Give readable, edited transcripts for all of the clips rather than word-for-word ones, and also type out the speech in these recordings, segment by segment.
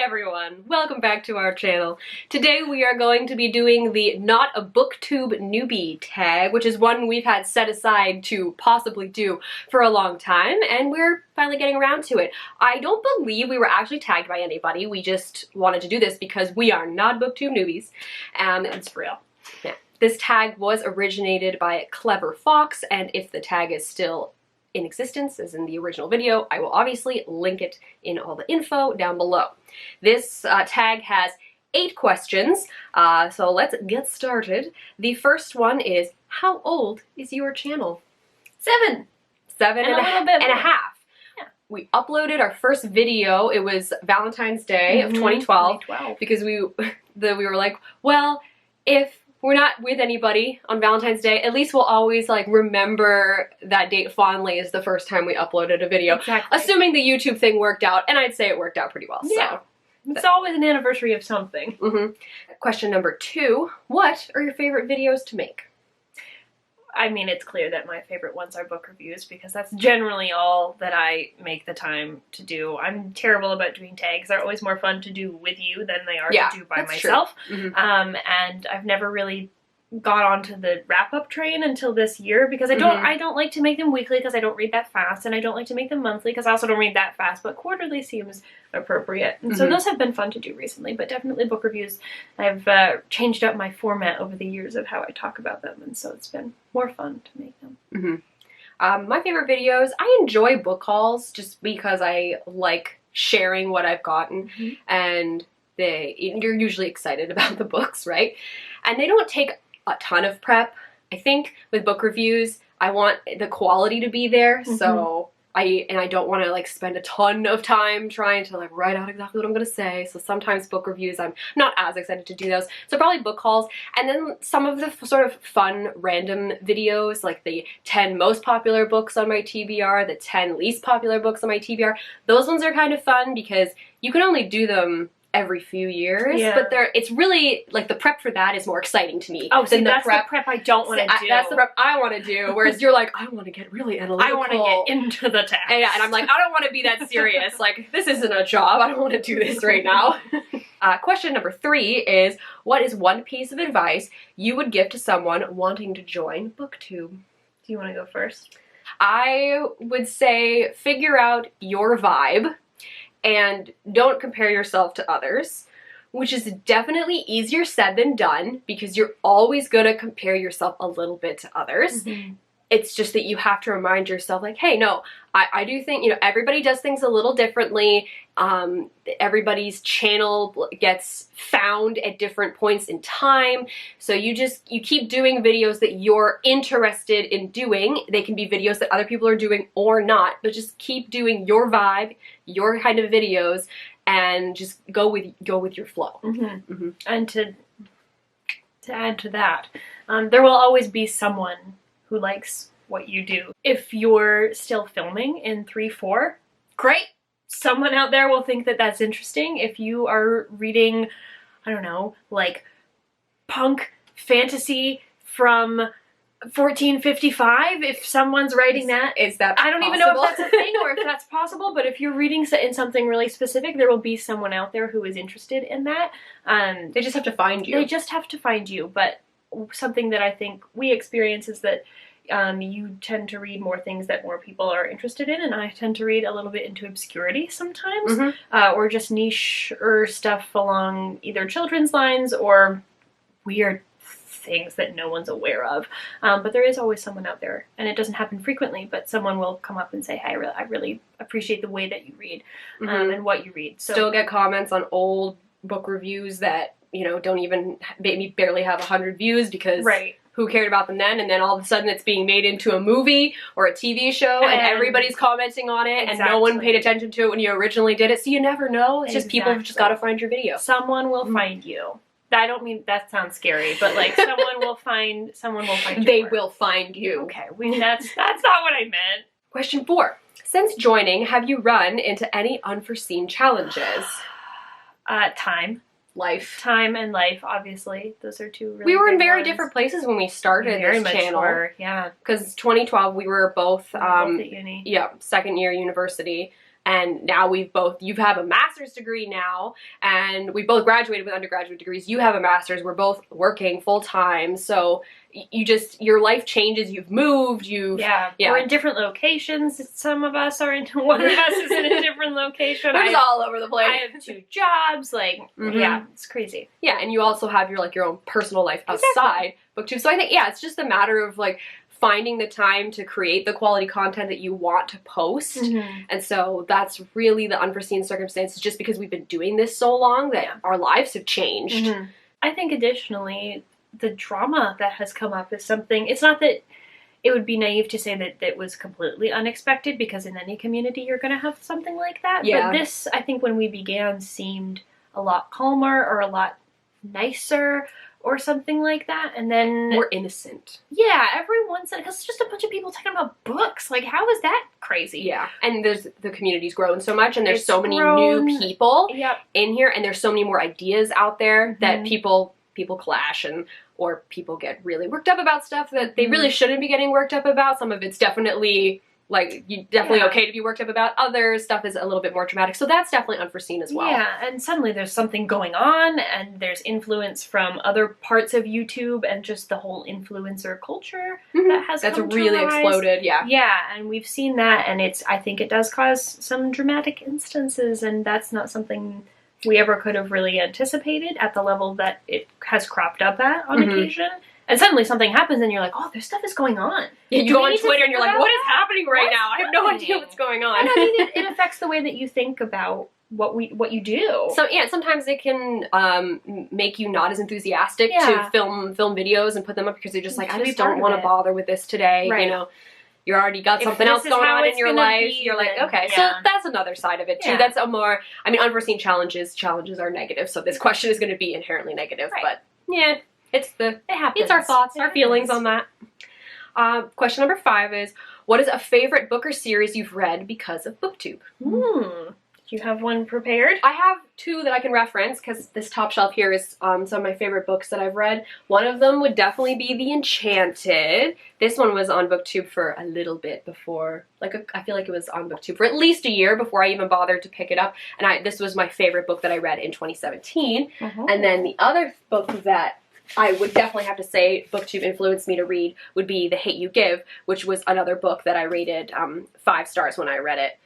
everyone, welcome back to our channel. Today we are going to be doing the Not a BookTube Newbie Tag, which is one we've had set aside to possibly do for a long time, and we're finally getting around to it. I don't believe we were actually tagged by anybody. We just wanted to do this because we are not BookTube newbies. It's real. Yeah. This tag was originated by Clever Fox, and if the tag is still in existence, as in the original video, I will obviously link it in all the info down below. This tag has 8 questions, so let's get started. The first one is, how old is your channel? 7 and a half. Yeah. We uploaded our first video, it was Valentine's Day of 2012, because we were like, well, if we're not with anybody on Valentine's Day, at least we'll always like remember that date fondly as the first time we uploaded a video. Exactly. Assuming the YouTube thing worked out, and I'd say it worked out pretty well. Yeah. So. It's always an anniversary of something. Question number 2, what are your favorite videos to make? I mean, it's clear that my favorite ones are book reviews because that's generally all that I make the time to do. I'm terrible about doing tags. They're always more fun to do with you than they are to do by myself. And I've never really got onto the wrap-up train until this year because I don't like to make them weekly because I don't read that fast, and I don't like to make them monthly because I also don't read that fast, but quarterly seems appropriate. And so those have been fun to do recently, but definitely book reviews. I've changed up my format over the years of how I talk about them, and so it's been more fun to make them. My favorite videos, I enjoy book hauls just because I like sharing what I've gotten, and you're usually excited about the books, right? And they don't take a ton of prep. I think with book reviews, I want the quality to be there, so I don't want to like spend a ton of time trying to like write out exactly what I'm going to say. So sometimes book reviews, I'm not as excited to do those. So probably book hauls, and then some of the sort of fun random videos, like the 10 most popular books on my TBR, the 10 least popular books on my TBR. Those ones are kind of fun because you can only do them every few years, but it's really like the prep for that is more exciting to me. Oh, so that's the prep I don't want to do. That's the prep I want to do, whereas you're like, I want to get really analytical. I want to get into the text. And I'm like, I don't want to be that serious. Like, this isn't a job. I don't want to do this right now. Question number 3 is, what is one piece of advice you would give to someone wanting to join BookTube? Do you want to go first? I would say figure out your vibe. And don't compare yourself to others, which is definitely easier said than done because you're always going to compare yourself a little bit to others. It's just that you have to remind yourself like, hey, no, I do think, you know, everybody does things a little differently. Everybody's channel gets found at different points in time. So you keep doing videos that you're interested in doing. They can be videos that other people are doing or not, but just keep doing your vibe, your kind of videos, and just go with your flow. And to add to that, there will always be someone who likes what you do. If you're still filming in 3-4, great! Someone out there will think that that's interesting. If you are reading, I don't know, like punk fantasy from 1455, if someo's writing that, I don't even know if that's a thing or if that's possible, but if you're reading in something really specific, there will be someone out there who is interested in that. They just have to find you. They just have to find you, but something that I think we experience is that you tend to read more things that more people are interested in, and I tend to read a little bit into obscurity sometimes, or just niche or stuff along either children's lines or weird things that no one's aware of. But there is always someone out there, and it doesn't happen frequently, but someone will come up and say, hey, I really appreciate the way that you read and what you read. So, still get comments on old book reviews that, you know, don't even maybe barely have 100 views because who cared about them then? And then all of a sudden it's being made into a movie or a TV show and everybody's commenting on it and no one paid attention to it when you originally did it. So you never know. It's just people have just got to find your video. Someone will find you. I don't mean that sounds scary, but like someone will find you. They will find you. Okay, that's not what I meant. Question 4. Since joining, have you run into any unforeseen challenges? Time. Time and life, obviously. Those are two really We were in very ones. different places when we started Very this much channel. Yeah. Because 2012, we were both, at uni. yeah, second year university. and now you have a master's degree now, and we both graduated with undergraduate degrees. You have a master's. We're both working full time, so your life changes. You've moved. We're in different locations. Some of us are in. One of us is in a different location. We're just all over the place. I have 2 jobs. It's crazy. Yeah, and you also have your own personal life outside BookTube. So I think it's just a matter of finding the time to create the quality content that you want to post. And so that's really the unforeseen circumstances, just because we've been doing this so long that our lives have changed. I think additionally, the drama that has come up is something, it's not that it would be naive to say that it was completely unexpected, because in any community you're going to have something like that. But this, I think when we began, seemed a lot calmer or a lot nicer or something like that, and then more innocent. Yeah, everyone said, because it's just a bunch of people talking about books. How is that crazy? Yeah, and the community's grown so much, and there's so many new people in here, and there's so many more ideas out there that people clash, or people get really worked up about stuff that they really shouldn't be getting worked up about. Some of it's definitely okay to be worked up about. Other stuff is a little bit more traumatic. So that's definitely unforeseen as well. Yeah, and suddenly there's something going on, and there's influence from other parts of YouTube and just the whole influencer culture that's really exploded. Yeah, and we've seen that, and I think it does cause some dramatic instances, and that's not something we ever could have really anticipated at the level that it has cropped up at on occasion. And suddenly something happens and you're like, oh, this stuff is going on. Yeah, you go on Twitter and you're like, what is happening right now? I have no idea what's going on. And I mean, it affects the way that you think about what you do. So sometimes it can make you not as enthusiastic to film videos and put them up, because you're just like, I just don't want to bother with this today. Right. You already got something else going on in your life. You're like, okay, so that's another side of it too. That's a more, unforeseen challenges are negative, so this question is going to be inherently negative, but it happens. It's our thoughts, our feelings on that. Question number 5 is, what is a favorite book or series you've read because of BookTube? Do you have one prepared? I have 2 that I can reference, because this top shelf here is some of my favorite books that I've read. One of them would definitely be The Enchanted. This one was on BookTube for a little bit before, I feel like it was on BookTube for at least a year before I even bothered to pick it up. And this was my favorite book that I read in 2017. And then the other book that I would definitely have to say BookTube influenced me to read would be The Hate U Give, which was another book that I rated 5 stars when I read it.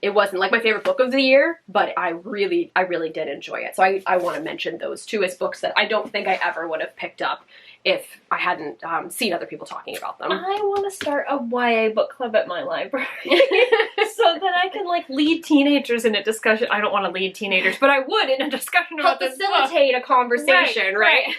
It wasn't my favorite book of the year, but I really did enjoy it. So I want to mention those 2 as books that I don't think I ever would have picked up if I hadn't seen other people talking about them. I want to start a YA book club at my library so that I can lead teenagers in a discussion. I don't want to lead teenagers, but I would in a discussion about this book. Facilitate a conversation, right?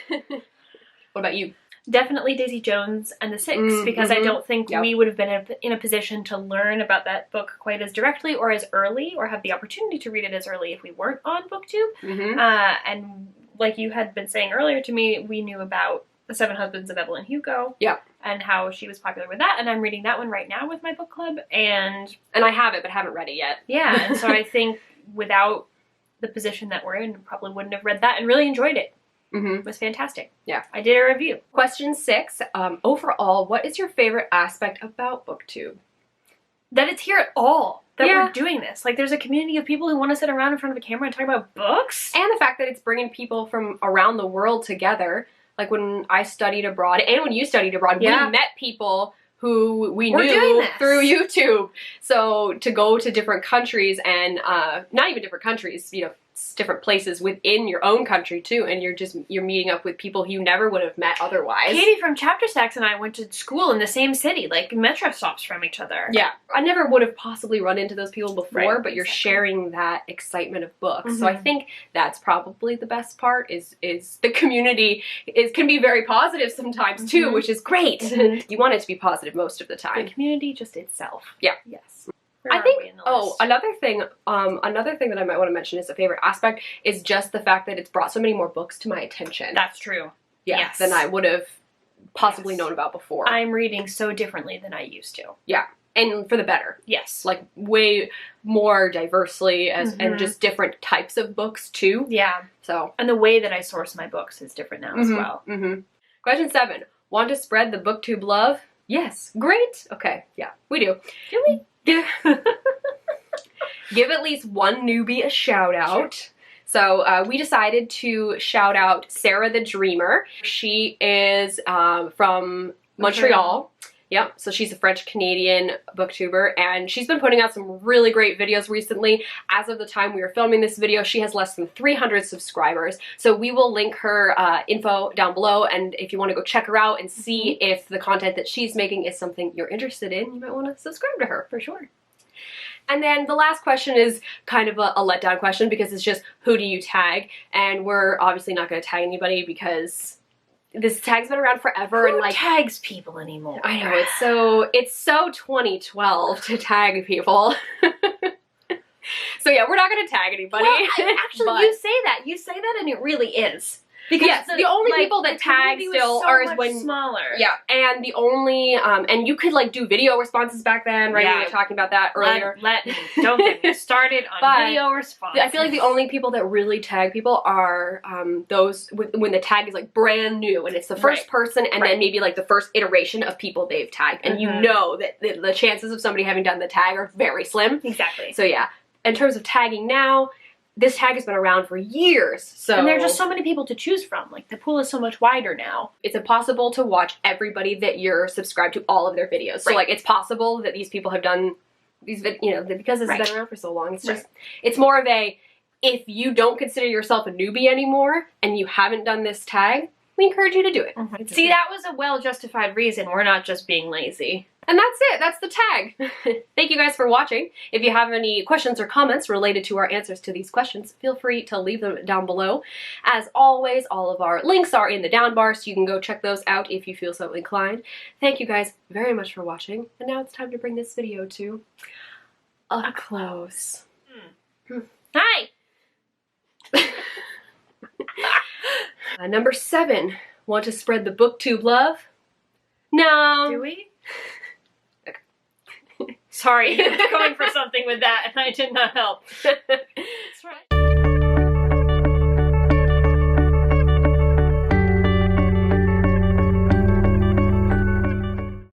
What about you? Definitely Daisy Jones and the Six, because I don't think we would have been in a position to learn about that book quite as directly or as early, or have the opportunity to read it as early if we weren't on BookTube. And like you had been saying earlier to me, we knew about The 7 Husbands of Evelyn Hugo. And how she was popular with that, and I'm reading that one right now with my book club, and I have it but haven't read it yet. Yeah, and so I think without the position that we're in, probably wouldn't have read that and really enjoyed it. It was fantastic. Yeah. I did a review. Question 6. Overall, what is your favorite aspect about BookTube? That it's here at all. That we're doing this. There's a community of people who want to sit around in front of a camera and talk about books. And the fact that it's bringing people from around the world together. When I studied abroad, and when you studied abroad, we met people who we knew through YouTube. So to go to different countries, and not even different countries, different places within your own country too, and you're meeting up with people you never would have met otherwise. Katie from Chapter Stacks and I went to school in the same city, metro stops from each other. Yeah, I never would have possibly run into those people before, but you're sharing that excitement of books. So I think that's probably the best part. Is the community can be very positive sometimes too, which is great. You want it to be positive most of the time. The community just itself. Yeah. Yes. I think, another thing that I might want to mention as a favorite aspect is just the fact that it's brought so many more books to my attention. That's true. Yeah, than I would have possibly known about before. I'm reading so differently than I used to. Yeah, and for the better. Yes. Way more diversely, and just different types of books too. Yeah. So. And the way that I source my books is different now as well. Question 7. Want to spread the BookTube love? Yes. Great. Okay. Yeah, we do. Do we? Yeah. give at least one newbie a shout out. Sure. So we decided to shout out Sara the Dreamer. She is from Montreal. Yep, so she's a French-Canadian booktuber, and she's been putting out some really great videos recently. As of the time we were filming this video, she has less than 300 subscribers. So we will link her info down below, and if you want to go check her out and see if the content that she's making is something you're interested in, you might want to subscribe to her, for sure. And then the last question is kind of a letdown question, because it's just, who do you tag? And we're obviously not going to tag anybody because this tag's been around forever. Who and like tags people anymore? I know, it's so 2012 to tag people. So yeah, we're not gonna tag anybody. Well, actually, you say that and it really is. Because yes, the only people that tag still are when smaller. Yeah, and the only and you could like do video responses back then, right? Yeah. We were talking about that earlier. Don't get me started on video responses. I feel like the only people that really tag people are those when the tag is like brand new and it's the first person, and then maybe like the first iteration of people they've tagged, and you know that the chances of somebody having done the tag are very slim. Exactly. So yeah, in terms of tagging now, this tag has been around for years, so... And there are just so many people to choose from. Like, the pool is so much wider now. It's impossible to watch everybody that you're subscribed to all of their videos. So, like, it's possible that these people have done these because it's been around for so long. It's just... It's more of a, if you don't consider yourself a newbie anymore, and you haven't done this tag, we encourage you to do it. See, that was a well-justified reason. We're not just being lazy. And that's it. That's the tag. Thank you guys for watching. If you have any questions or comments related to our answers to these questions, feel free to leave them down below. As always, all of our links are in the down bar, so you can go check those out if you feel so inclined. Thank you guys very much for watching. And now it's time to bring this video to a close. Hi! Number 7. Want to spread the BookTube love? No. Do we? Sorry, you were going for something with that and I did not help.